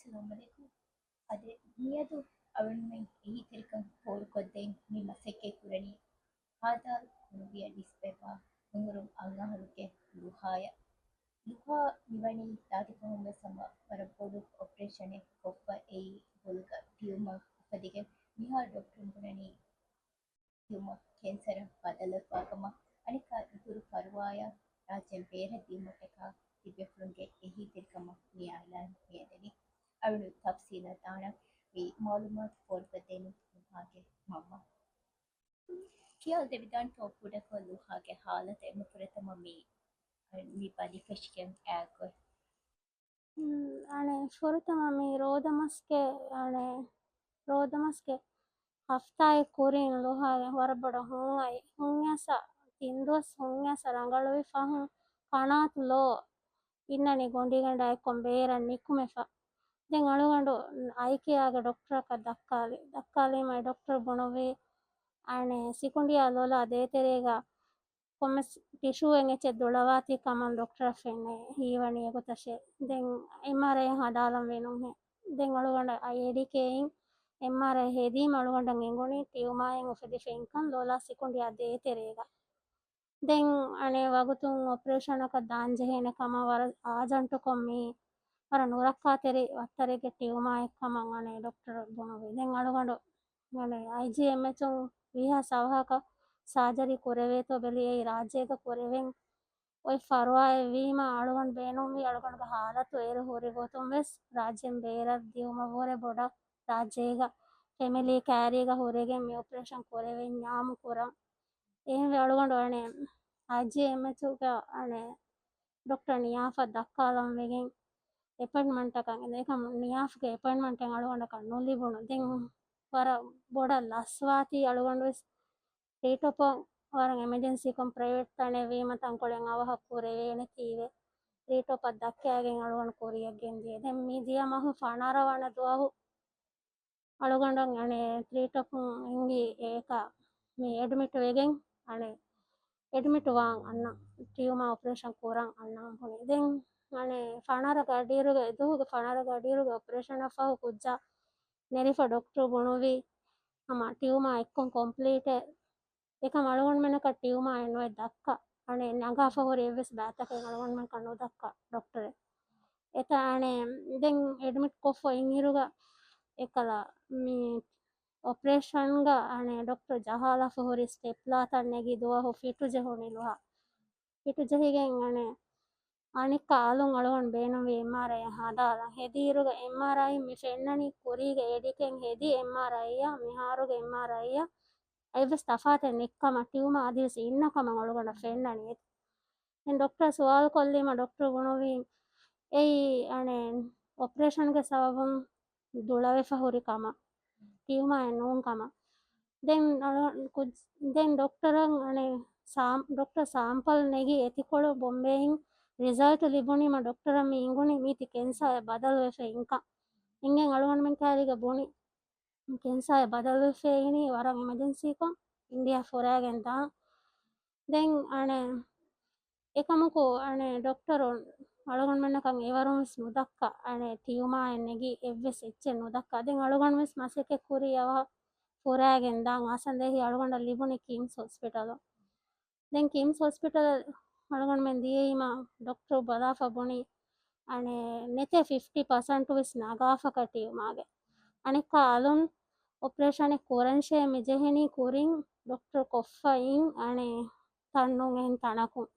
Assalamualaikum. Ada ni tu awal mai ihtirkan por kodeng mi maseke kurani. Hada nubiya dispepa ungurum angaharuke luhaya. Luha niwani tati kohonga sama parapodu operation koppa ei bulga tumor upadige miha doctor kurani tumor cancer padala pakama anika ituru parwaya rajയം പേരത്തിമൊട്ടക തിബെഫ്ലുങ്കെ ehiterkama niyalan medeni අවුණු තප්සීල තාන මේ මාලුමාත් ෆෝල්පතෙනු ලුහාගේ මම්ම කියාල් දෙවිදාන් තෝපුඩක ලුහාගේ حالت එමපුරතම මේ පලිෆෙෂ්කම් ඈකො يعني شرطة مي رودا مسكي هفتاي كورين لوها وربڑا هون هونيسا تندوس هونيسا رنگلوي فهم قنات لو إنني gondiganda ekkon beeran nikkumefa den alugandu aikiyaga doctor ka dakkali mai doctor bonovi ane sikundiya lola deterega කොමස් ටිෂුවෙන් එච්ච දොළවාති කමන් doctor ෆෙන්නේ හීවණි එගොතෂේ දෙන් MRI හදාලම් වෙනුම් හේ දෙන් අලුගඬ අයඩිකේයින් MRI හෙදී මලුගඬන් එංගොනි ටියුමායෙන් උෆෙදි ෆෙන්කන් ලෝලා සිකුන්ඩි අදේ තෙරේග දෙන් අනේ වගතුන් ඔපරේෂන් එක දාංජහේන කම වර ආජන්ට කොම්මි වර නුරක්කා තෙරි වත්තරේගේ ටියුමා එක්කමන් අනේ ඩොක්ටර් බොනොවි දෙන් අලුගඬ අනේ IGMH විහා සවහක ಸಾಜರಿ ಕೊರೆವೇತೋ ಬೆಲಿಯೈ ರಾಜ್ಯಗ ಕೊರೆವೆಂ ಒಯ್ ಫರ್ವಾಯ್ ವೀಮ ಅಳುಗಂಡ್ ಬೇನುಮಿ ಅಳುಗಂಡ್ಗ ಹಾಲತು ಏರು ಹೊರಿಗೋತುಂ ವೆಸ್ ರಾಜ್ಯಂ ಬೇರರ್ ದಿಯುಮ ಹೊರೆ ಬೊಡ ರಾಜ್ಯಗ ಫೆಮಿಲಿ ಕ್ಯಾರಿಗ ಹೊರೆಗೆ ಮಿ ಆಪರೇಷನ್ ಕೊರೆವೆಂ ஞாமு ಕೊರಂ එහෙම අಳುගಂಡು අනේ IGMH ಗ අනේ ඩොක්ටර් නියාෆ දක්කාලම් වෙගෙන් ಅಪಾಯಿಂಟ್ಮೆಂಟ್ එකන් ඒකම නියාෆ්ගේ ಅಪಾಯಿಂಟ್ಮೆಂಟ್ එකන් අಳುගಂಡ කන්නොලිබුණු දෙන් වර බොඩ ලස්වාති අಳುගಂಡು වෙස් රීටොපොන් වරන් එමර්ජන්සි කොම් ප්‍රයිවට් තනේ වීම තංකොලෙන් අවහක් කුරේන කීවේ රීටොපක් දක්කෑගෙන් අලුගන් කොරියක් ගෙන්දියේ දැන් මේ දියා මහු ෆනාරවන දුවහු අලුගන්ඩන් අනේ රීටොපුන් ඉංගි ඒක මේ ඇඩ්මිට් වෙගෙන් අනේ ඇඩ්මිට් වාන් අන්න ටියුමා ඔපරේෂන් කරන් අන්නම් හොනේ දැන් අනේ ෆනාර ගඩියරුගේ එදුහුගේ ෆනාර ගඩියරුගේ ඔපරේෂන් අෆහු කුජ්ජා ನೆರಿಫ ಡಾಕ್ಟರ್ ಬೊಣೋವಿ ಅಮ್ಮ ಟ್ಯೂಮಾ ಎಕ್ಕೊಂ ಕಂಪ್ಲೀಟ್ එක මළුවන් මෙනක ටියුමා එන්වයි දක්ක අනේ නගා ෆවරි එවස් බෑතක මළුවන් මෙන් කන්නෝ දක්ක ડોක්ටර් එත අනේ දෙන් ඇඩ්මිට් කොෆෝ ඉංහිරුග එකලා මේ ඔපරේෂන් ಗ අනේ ડોක්ටර් ජහාලා ෆවරි ස්ටෙප්ලා තන්නේගි දුවා ෆිටු ජෙහොනිලුවා ෆිටු ජෙහිගෙන් අනේ අනික ආලුන් අලුවන් බේනුවේ MRI හදාලා හෙදීරුග MRI මි ෆෙන්නනි කුරීග එඩිකෙන් හෙදී MRI ය මිහාරුග MRI ය ಐವಸ್ ತಫಾತೆ ನಿಕ್ಕಮ ಟ್ಯೂಮ ಆದಿವಸಿ ಇನ್ನಕಮ ಒಳಗೊಂಡ ಫೆನ್ನನಿ ಎನ್ ಡಾಕ್ಟರ್ ಸುವಾಲ್ ಕೊಲ್ಲಿಮ ಡಾಕ್ಟರ್ ಗುಣವಿ ಏಯ್ ಅಣೆ ಆಪರೇಷನ್ಗೆ ಸಬಬಂ ದುಳವೆ ಫಹುರಿ ಕಮ ಟ್ಯೂಮ ಎನ್ನೂನ್ ಕಮ ದೆನ್ ಡಾಕ್ಟರ್ ಅಣೆ ಡಾಕ್ಟರ್ ಸಾಂಪಲ್ ನೆಗಿ ಎತಿಕೊಳು ಬೊಂಬೆಹಿಂ ರಿಸಲ್ಟ್ ಲಿಬುನಿಮ ಡಾಕ್ಟರ್ ಮಿ ಇಂಗುನಿ ಮೀತಿ ಕೆನ್ಸಾ ಬದಲು ಫೆ ಇಂಕ ಇಂಗೆನ್ ಅಳುವನ್ ಮೆನ್ ಕ್ಯಾರಿಗ ಬುನಿ ಕೆನ್ಸಾಯ ಬದಲು ಫೇಯಿನಿ ವರಂ ಎಮರ್ಜೆನ್ಸಿ ಕೊಂ ಇಂಡಿಯಾ ಫೊರಾಗೆನ್ ತಾ ದೆನ್ ಅಣೆ එකමකෝ අනේ ඩොක්ටර් අලුගන් මෙන්නකන් ඒවරුම් නුදක්ක අනේ ටියුමා එන්නේගි එව්වෙස් එච්චෙන් නුදක්ක දෙන් අලුගන් මෙස් මාසෙක කුරි යව ಫೊರಾಗೆನ್ ದಾನ್ ಆಸಂದೇಹಿ ಅಳುಗಂಡ ಲಿಬುನಿ ಕಿಮ್ಸ್ ಹಾಸ್ಪಿಟಲ್ ದೆನ್ ಕಿಮ್ಸ್ ಹಾಸ್ಪಿಟಲ್ ಅಳುಗಂಡ ಮೆನ್ ದಿಯೇಮ ಡಾಕ್ಟರ್ ಬದಾಫ ಬುನಿ ಅනේ ನೆತೆ 50% ವಿಸ್ ನಗಾಫಕ ಟಿಯುಮಾಗೆ අනික අලුන් ඔපරේෂන් එක කොරන්ෂේ මෙජෙහෙනි කුරින් ડોක්ටර් කොෆයින් අනේ තන්නුන් එහෙන් තනකුන්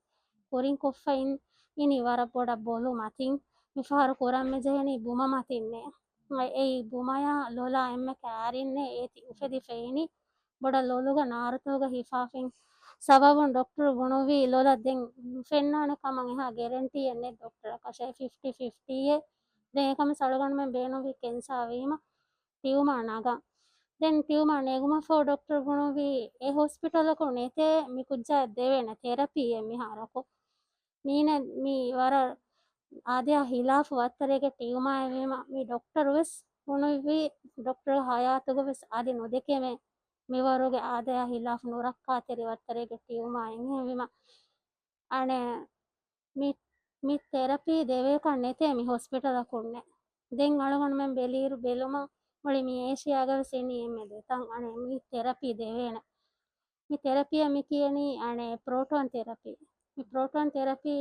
කුරින් කොෆයින් ඉනි වර පොඩ බොලු මතින් මිෆාර කොරන් මෙජෙහෙනි බුම මතින්නේ ඒ බුමය ලොලා එම්ම කෑරින්නේ ඒති උෆෙදි ෆෙයිනි බොඩ ලොලුග නාරතෝග හිෆාෆින් සබබුන් ડોක්ටර් බුණුවි ලොලා දෙන් ෆෙන්නාන කමන් එහා ගැරන්ටි එන්නේ ડોක්ටර් කෂේ 50-50 ඒ දෙන් එකම සලගන් මෙන් බේනුවි කෙන්සා වීම ටියුමා නගා ದೆನ್ ಟ್ಯೂಮಾ ನೆಗುಮ ಫೋ ಡಾಕ್ಟರ್ ಗುಣವಿ ಎ ಹಾಸ್ಪಿಟಲ್ ಕು ನೆತೆ ಮಿ ಕುಜ್ಜಾ ದೇವೆನ ಥೆರಪಿ ಎಮ್ಮಿ ಹಾರಕು ಮೀನೆ ಮಿ ವರ ಆದ್ಯಾ ಹಿಲಾಫ್ ವತ್ತರೆಗೆ ಟ್ಯೂಮಾ ಎವಿಮ ಮಿ ಡಾಕ್ಟರ್ ವೆಸ್ ಗುಣವಿ ಡಾಕ್ಟರ್ ಹಯಾತುಗ ವೆಸ್ ಆದಿ නොදෙකේ මේ මෙවරුගේ ආදයා හිලාෆ් නුරක්කා තෙරි වත්තරේගේ ටියුමා එංහෙවිම අනේ මි තෙරපි දෙවේ කන් නෙතේ මි හොස්පිටල කුන්නේ දෙන් අලගොන් මෙන් බෙලීරු බෙලුම මොළි මේ ඒෂියාගව සෙනි එම්මෙද තන් අනේ මේ තෙරපි දෙවේන මේ තෙරපිය මේ කියනි අනේ ප්‍රෝටෝන් තෙරපි මේ ප්‍රෝටෝන් තෙරපි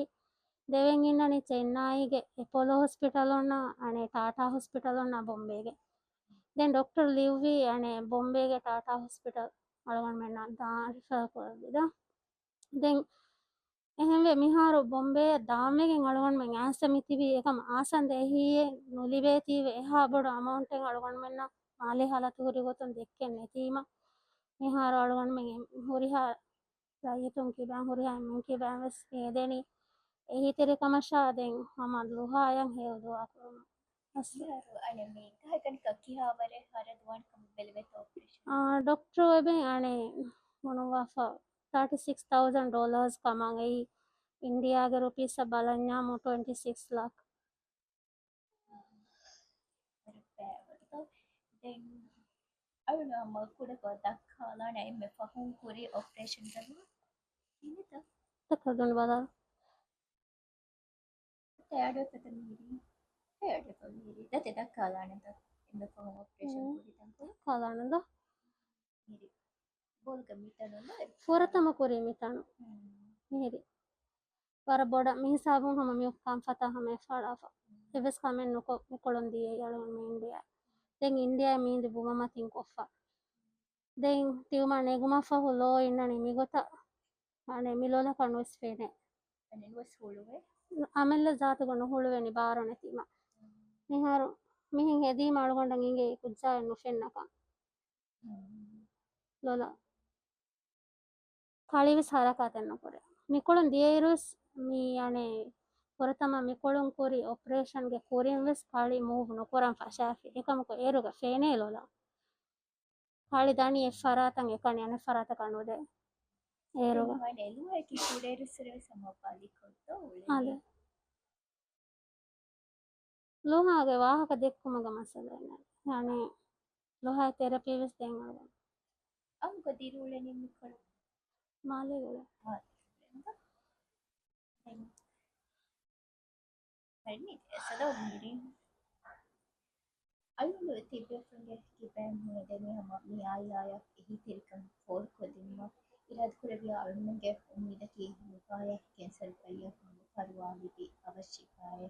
දෙවෙන් ඉන්නනි ಚೆನ್ನೈಗೆ ಎಪೋಲೋ ಹಾಸ್ಪಿಟಲ್ ಒನ್ನ ಅಣೆ ಟಾಟಾ ಹಾಸ್ಪಿಟಲ್ ಒನ್ನ ಬೊಂಬೆಗೆ ದೆನ್ ಡಾಕ್ಟರ್ ಲಿವ್ವಿ ಅಣೆ ಬೊಂಬೆಗೆ ಟಾಟಾ ಹಾಸ್ಪಿಟಲ್ ಅಳಗೊಂಡ್ ಮೆನ್ನ ದಾ ರಿಫರ್ ಕೊರದಿದ ದೆನ್ එහෙම මිහාරු බොම්බේ දාමෙගෙන් අලුගොන් මෙන් ආසමිතිවි එකම ආසන්ද එහියේ නුලිවේතිව එහා බොඩ අමවුන්ටෙන් අලුගොන් මෙන්න මාලේ හලතු හුරි ගොතුන් දෙක්කෙන් නැතිම මිහාරු අලුගොන් මෙන් හුරිහා රයිතුන් කිබන් හුරිහා මෙන් කිබන් වෙස් හේදෙනි එහි තෙරකමශාදෙන් හමන් ලුහායන් හේවදුවා කරන මියාරු අනේ මේ ගහකනික කියාවරේ හරදුවන් කම බෙලවෙත ඔපරේෂන් डॉक्टर वेबे आने මොනවාෆා $36,000 කමන් එයි ඉන්දියාගේ රුපීස් බලන්නාම 26 lakh පෑවත දැන් අරුණම කුඩ කොටක් කාලා නෑ මේ පහුන් කුරි ඔපරේෂන් කරනවා ඉන්නත තකදුන් බදල් තෑඩ පතන මිරි තෑඩ පමිරි දත දක් කාලා නේද ඉන්න පහුන් ඔපරේෂන් කුරි තංකෝ කාලානද මිරි බෝල්ක මිටනොල ಫೋರತಮ ಕುರಿ ಮಿತಾನು ಮೇರಿ ವರ ಬೊಡ ಮಿಹಿಸಾಬು ಹಮ ಮಿಯುಕ್ಕಾಂ ಫತಾ ಹಮೆ ಫಾಳಾಫ ಎವೆಸ್ ಕಮೆನ್ ನುಕೊ ಮಿಕೊಳೊಂದಿ ಯಳು ಮಿ ಇಂಡಿಯಾ ದೆನ್ ಇಂಡಿಯಾ ಮೀಂದಿ ಬುಮಮ ತಿನ್ ಕೊಫ್ಫಾ ದೆನ್ ತಿವುಮ ನೆಗುಮ ಫಹು ಲೋ ಇನ್ನನಿ ಮಿಗೊತ ಅನೆ ಮಿಲೋಲ ಕಣುಸ್ ಫೇನೆ අනේ වස් හොළුවේ ಆಮೇಲೆ ಜಾತಗೊಂಡು ಹುಳುವೆನಿ ಬಾರೊನೆ ತಿಮ ಮಿಹಾರು ಮಿಹಿಂ ಹೆದಿ ಮಾಳ್ಗೊಂಡಂಗ ಹಿಂಗೆ ಕುಜ್ಜಾಯನ್ನು ಫೆನ್ನಕ ಲೋಲ ಕಾಳಿವಿಸ್ ಹರಕಾತೆನ್ನು ಕೊರೆ ಮಿಕೊಳನ್ ದಿಯೇರುಸ್ ಮೀ ಅಣೆ ಹೊರತಮ ಮಿಕೊಳನ್ ಕೊರಿ ಆಪರೇಷನ್ಗೆ ಕೊರಿಯನ್ ವೆಸ್ ಕಾಳಿ ಮೂವ್ ನೊಕೊರಂ ಫಶಾಫಿ ಏಕಮಕ ಏರುಗ ಫೇನೆ ಲೋಲ ಕಾಳಿ ದಾಣಿ ಫರಾತಂಗೆ ಕಣಿ ಅನೆ ಫರಾತ ಕಣುದೆ ಏರುಗ මම එළුවා කි කුඩේරුසර සමපාලි කොත්ත ಅದೆ උලේ ಲೋಹಾಗೆ ವಾಹಕ ದೆಕ್ಕುಮಗ ಮಸಲ ಅಣೆ ಲೋಹ ಥೆರಪಿ ವೆಸ್ ದೆಂಗ අංක දිරුලේ නිමිකල ಮಾಲೆಗಳು හරි එසද මිරි අයුල තිබ්බෙෆුන්ගේ කිපෑන් හේදෙනි හම මියායායක් එහි තිරිකන් ෆෝර් කොදින්ම ඉරාද කුරවිය අරුණගේ උම්මිදකි මුපාය කැන්සල් කයිය පරුවාවිපි අවශ්‍යකාය